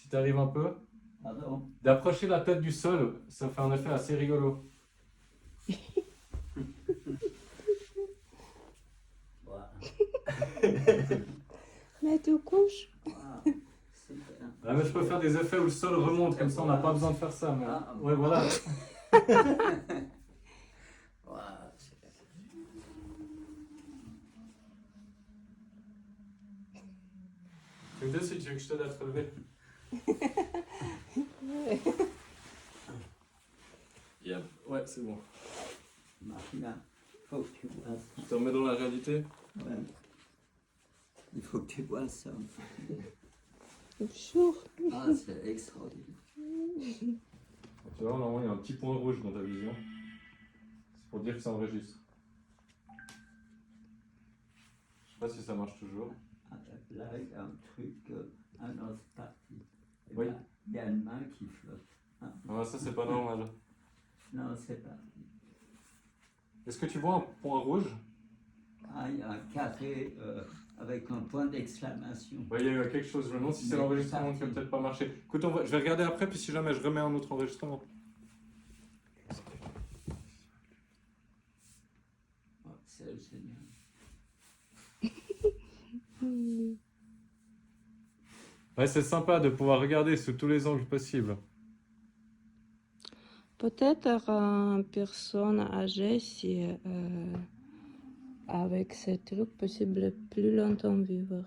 Si tu arrives un peu, Pardon. d'approcher la tête du sol, ça fait un effet assez rigolo. Voilà. Mais tu couches. Voilà. Super. Ah, mais je peux faire des effets où le sol remonte, comme ça on n'a pas besoin de faire ça. Mais... Ah, Ouais, voilà. Voilà. Tu me dis si tu veux que je t'aide à te relever. Yep. Ouais, c'est bon. Marina, faut que tu vois ça. Je te remets dans la réalité. Ouais. Il faut que tu vois ça. Bonjour. Ah, c'est extraordinaire. Tu vois, normalement il y a un petit point rouge dans ta vision. C'est pour dire que ça enregistre. Je sais pas si ça marche toujours. Ah, là, il y a un truc, un autre parti. Et Oui. là, il y a une main qui flotte. Ah, Ah, ça c'est pas normal. non, c'est pas. Est-ce que tu vois un point rouge? Ah, il y a un carré avec un point d'exclamation. Ouais, il y a eu quelque chose. Je me demande si c'est Mais l'enregistrement qui parti. a peut-être pas marché. Écoute, je vais regarder après, puis si jamais je remets un autre enregistrement. Oh, c'est génial. Ouais, c'est sympa de pouvoir regarder sous tous les angles possibles. Peut-être une personne âgée, si avec ce truc possible plus longtemps vivre.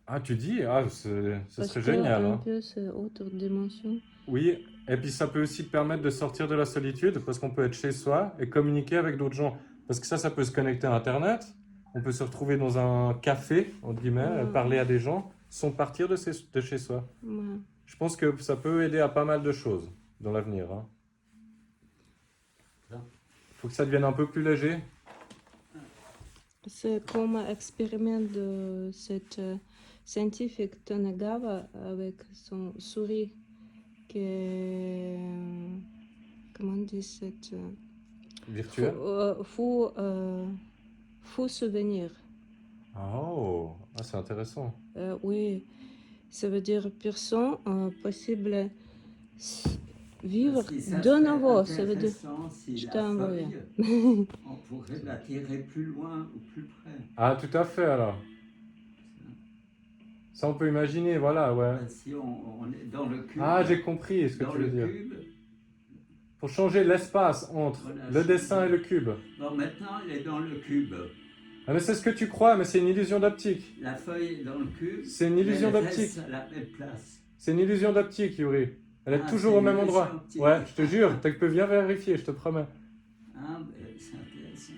Ah, tu dis? Ah, ce Parce serait que génial. un Hein. peu c'est autre dimension. Oui, et puis ça peut aussi te permettre de sortir de la solitude, parce qu'on peut être chez soi et communiquer avec d'autres gens. Parce que ça peut se connecter à Internet. On peut se retrouver dans un café, entre guillemets, parler à des gens, sans partir de chez soi. Ouais. Je pense que ça peut aider à pas mal de choses dans l'avenir. Hein. Faut que ça devienne un peu plus léger. C'est comme expériment de cette scientifique Tonegawa avec son souris que comment on dit cette Virtuel. faux souvenir. Oh, ah, c'est intéressant. Oui, ça veut dire personne possible vivre Si ça de serait nouveau. Ça veut dire intéressant si je la t'ai envoyé. feuille, on pourrait la tirer plus loin ou plus près. Ah, tout à fait alors. Ça, on peut imaginer, voilà, ouais. Si on est dans le cube. Ah, j'ai compris ce que dans tu veux le dire. cube. Pour changer l'espace entre Voilà, le dessin et le cube. Bon, maintenant, elle est dans le cube. Ah, mais c'est ce que tu crois, mais c'est une illusion d'optique. La feuille est dans le cube. C'est une illusion mais elle d'optique. reste à la même place. C'est une illusion d'optique, Yuri. Elle est Ah, toujours c'est au une même illusion endroit. optique. Ouais, je te jure, tu peux bien vérifier, je te promets. Ah, mais c'est intéressant.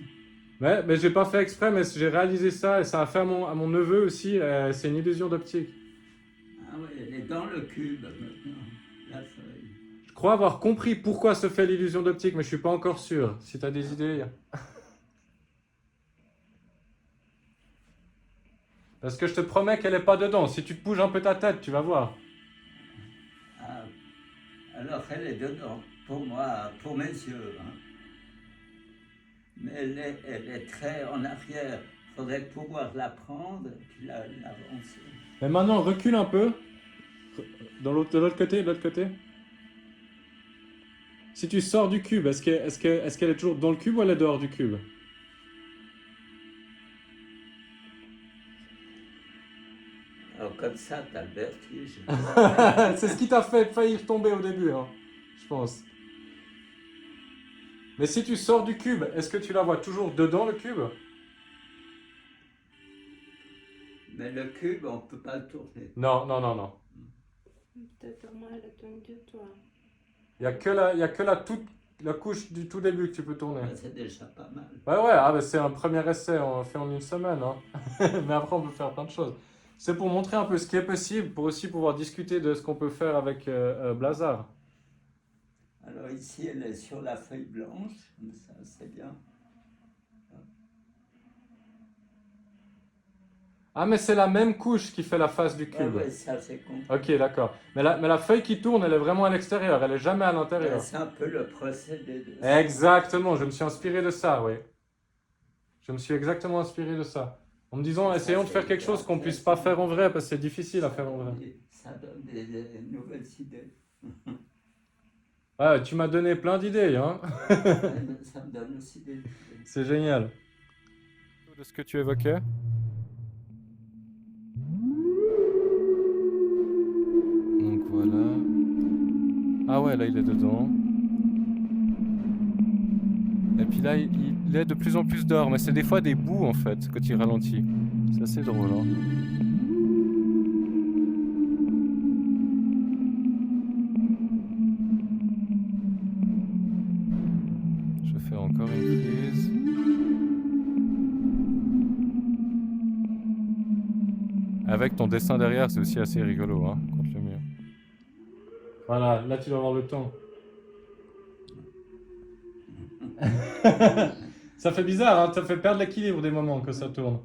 Mais j'ai pas fait exprès, mais j'ai réalisé ça et ça a fait à mon neveu aussi. C'est une illusion d'optique. Ah oui, elle est dans le cube maintenant, la feuille. Je crois avoir compris pourquoi se fait l'illusion d'optique, mais je suis pas encore sûr. Si tu as des idées. Parce que je te promets qu'elle est pas dedans. Si tu te bouges un peu ta tête, tu vas voir. Ah, alors elle est dedans, pour moi, pour mes yeux. Hein. Mais elle est très en arrière. Il faudrait pouvoir la prendre et puis l'avancer. Mais maintenant, recule un peu. De l'autre côté, de l'autre côté. Si tu sors du cube, est-ce qu'elle est toujours dans le cube ou elle est dehors du cube? Alors comme ça, t'as le vertige. C'est ce qui t'a fait faillir tomber au début, hein, je pense. Mais si tu sors du cube, est-ce que tu la vois toujours dedans le cube? Mais le cube, on ne peut pas le tourner. Non, non, non, non. Peut-être moi elle attendu toi. Il y a que la couche du tout début que tu peux tourner. Ben, c'est déjà pas mal. Ouais, ah, bah, c'est un premier essai, on fait en une semaine. Hein. Mais après, on peut faire plein de choses. C'est pour montrer un peu ce qui est possible, pour aussi pouvoir discuter de ce qu'on peut faire avec Blazar. Alors ici, elle est sur la feuille blanche, comme ça, c'est bien. Ah, mais c'est la même couche qui fait la face du Ah cube. ouais, ça j'ai compris. Ok, d'accord. Mais la feuille qui tourne, elle est vraiment à l'extérieur, elle est jamais à Ouais, l'intérieur. c'est un peu le procédé de... Exactement, je me suis inspiré de ça, oui. Je me suis exactement inspiré de ça. En me disant, essayons de faire quelque chose qu'on puisse pas faire en vrai, parce que c'est difficile à faire en vrai. Ça donne des nouvelles idées. Ouais, tu m'as donné plein d'idées, hein. Ça me donne aussi des idées. C'est génial. De ce que tu évoquais. Donc voilà. Ah ouais, là il est dedans. Et puis là, il est de plus en plus dehors, mais c'est des fois des bouts en fait, quand il ralentit. C'est assez drôle, hein. Je fais encore une prise. Avec ton dessin derrière, c'est aussi assez rigolo, hein, contre le mur. Voilà, là tu dois avoir le temps. Ça fait bizarre, hein, ça fait perdre l'équilibre des moments que ça tourne.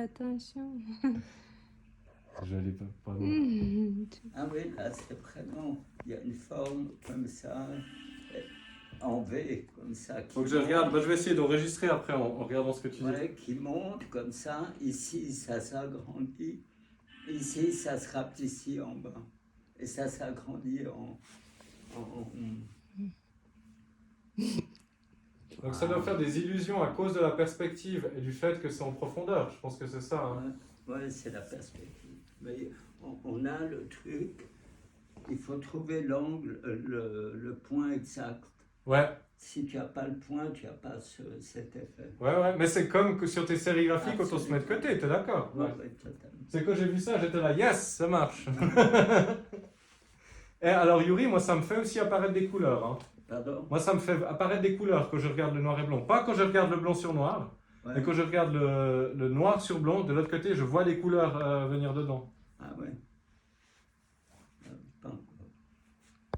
Attention. Je l'ai pas loin. Ah oui, là c'est vraiment, il y a une forme comme ça, en V, comme ça. Faut que je regarde, bah, je vais essayer d'enregistrer après en regardant ce que tu dis. Ouais, qui monte comme ça. Ici, ça s'agrandit. Ici, ça se rapetit en bas. Et ça s'agrandit en- Donc ça doit faire des illusions à cause de la perspective et du fait que c'est en profondeur. Je pense que c'est ça, hein. Ouais, c'est la perspective. Mais on a le truc, il faut trouver l'angle, le point exact. Ouais, Si tu n'as pas le point, tu n'as pas cet effet. ouais. Mais c'est comme que sur tes sérigraphies quand on se met de Absolument. côté, t'es d'accord? Ouais, Ouais. ouais, totalement. C'est quand j'ai vu ça, j'étais là, yes, ça marche. Et alors Yuri, moi ça me fait aussi apparaître des couleurs, hein. Pardon? Moi ça me fait apparaître des couleurs quand je regarde le noir et blanc. Pas quand je regarde le blanc sur noir, Ouais. mais quand je regarde le noir sur blanc, de l'autre côté, je vois les couleurs venir dedans. Ah ouais. Pas encore.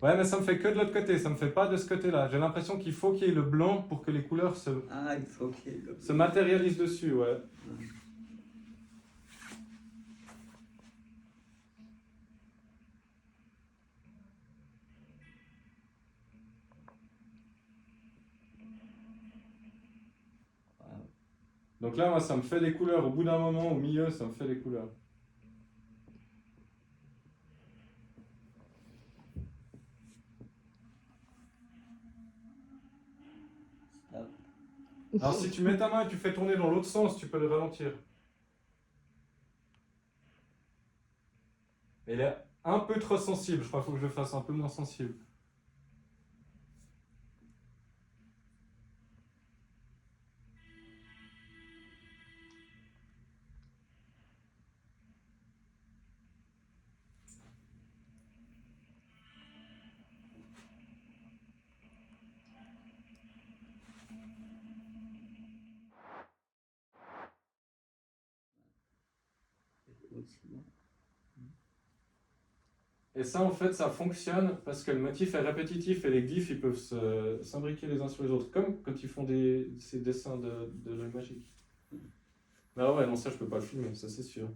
Ouais, mais ça me fait que de l'autre côté, ça me fait pas de ce côté-là. J'ai l'impression qu'il faut qu'il y ait le blanc pour que les couleurs Ah, il faut qu'il y ait le... se matérialisent dessus, ouais. Wow. Donc là, moi, ça me fait des couleurs. Au bout d'un moment, au milieu, ça me fait des couleurs. Stop. Alors, si tu mets ta main et tu fais tourner dans l'autre sens, tu peux le ralentir. Mais il est un peu trop sensible. Je crois qu'il faut que je le fasse un peu moins sensible. Aussi bon. Et ça, en fait, ça fonctionne parce que le motif est répétitif et les glyphes, ils peuvent s'imbriquer les uns sur les autres, comme quand ils font ces dessins de l'œil magique. Bah ouais, non, ça, je peux pas le filmer, ça, c'est sûr.